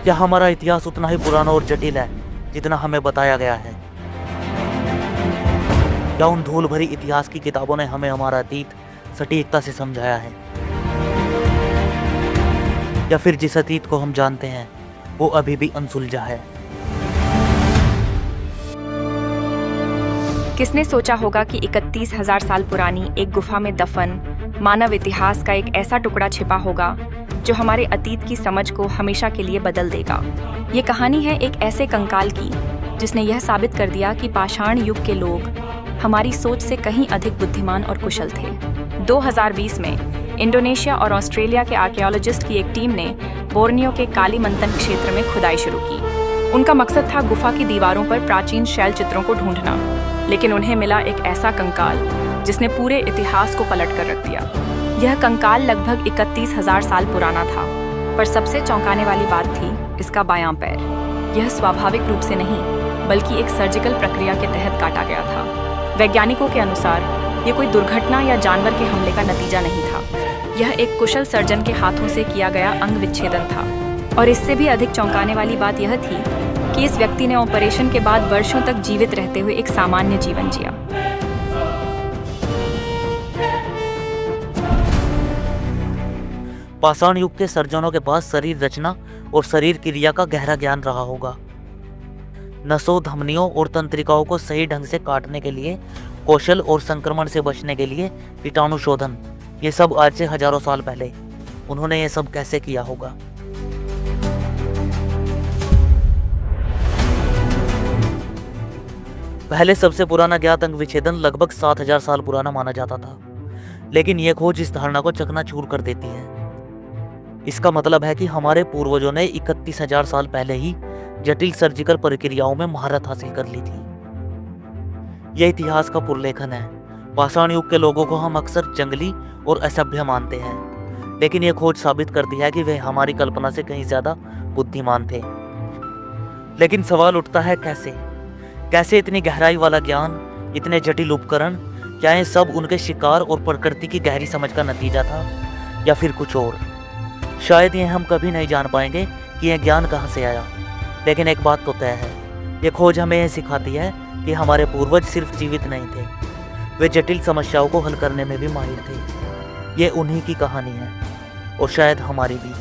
क्या हमारा इतिहास उतना ही पुराना और जटिल है जितना हमें बताया गया है? क्या उन धूल भरी इतिहास की किताबों ने हमें हमारा अतीत सटीकता से समझाया है? या फिर जिस अतीत को हम जानते हैं वो अभी भी अनसुलझा है? किसने सोचा होगा कि 31,000 साल पुरानी एक गुफा में दफन मानव इतिहास का एक ऐसा टुकड़ा छिपा होगा जो हमारे अतीत की समझ को हमेशा के लिए बदल देगा। ये कहानी है एक ऐसे कंकाल की जिसने यह साबित कर दिया कि पाषाण युग के लोग हमारी सोच से कहीं अधिक बुद्धिमान और कुशल थे। 2020 में इंडोनेशिया और ऑस्ट्रेलिया के आर्कियोलॉजिस्ट की एक टीम ने बोर्नियो के कालीमंतन क्षेत्र में खुदाई शुरू की। उनका मकसद था गुफा की दीवारों पर प्राचीन शैल चित्रों को ढूंढना, लेकिन उन्हें मिला एक ऐसा कंकाल जिसने पूरे इतिहास को पलट कर रख दिया। यह कंकाल लगभग 31,000 साल पुराना था, पर सबसे चौंकाने वाली बात थी इसका बायां पैर। यह स्वाभाविक रूप से नहीं बल्कि एक सर्जिकल प्रक्रिया के तहत काटा गया था। वैज्ञानिकों के अनुसार ये कोई दुर्घटना या जानवर के हमले का नतीजा नहीं था। यह एक कुशल सर्जन के हाथों से किया गया अंग विच्छेदन था। और इससे भी अधिक चौंकाने वाली बात यह थी कि इस व्यक्ति ने ऑपरेशन के बाद वर्षों तक जीवित रहते हुए एक सामान्य जीवन जिया। पाषाण युग के सर्जनों के पास शरीर रचना और शरीर क्रिया का गहरा ज्ञान रहा होगा। नसों, धमनियों और तंत्रिकाओं को सही ढंग से काटने के लिए कौशल और संक्रमण से बचने के लिए कीटाणु शोधन, ये सब आज से हजारों साल पहले उन्होंने ये सब कैसे किया होगा? पहले सबसे पुराना ज्ञात अंग विच्छेदन लगभग 7,000 साल पुराना माना जाता था, लेकिन यह खोज इस धारणा को चकनाचूर कर देती है। इसका मतलब है कि हमारे पूर्वजों ने 31,000 साल पहले ही जटिल सर्जिकल प्रक्रियाओं में महारत हासिल कर ली थी। यह इतिहास का पुरलेखन है। पाषाण युग के लोगों को हम अक्सर जंगली और असभ्य मानते हैं, लेकिन यह खोज साबित करती है कि वे हमारी कल्पना से कहीं ज्यादा बुद्धिमान थे। लेकिन सवाल उठता है, कैसे इतनी गहराई वाला ज्ञान, इतने जटिल उपकरण? क्या ये सब उनके शिकार और प्रकृति की गहरी समझ का नतीजा था, या फिर कुछ और? शायद ये हम कभी नहीं जान पाएंगे कि यह ज्ञान कहाँ से आया, लेकिन एक बात तो तय है, ये खोज हमें यह सिखाती है कि हमारे पूर्वज सिर्फ जीवित नहीं थे, वे जटिल समस्याओं को हल करने में भी माहिर थे। ये उन्हीं की कहानी है, और शायद हमारी भी।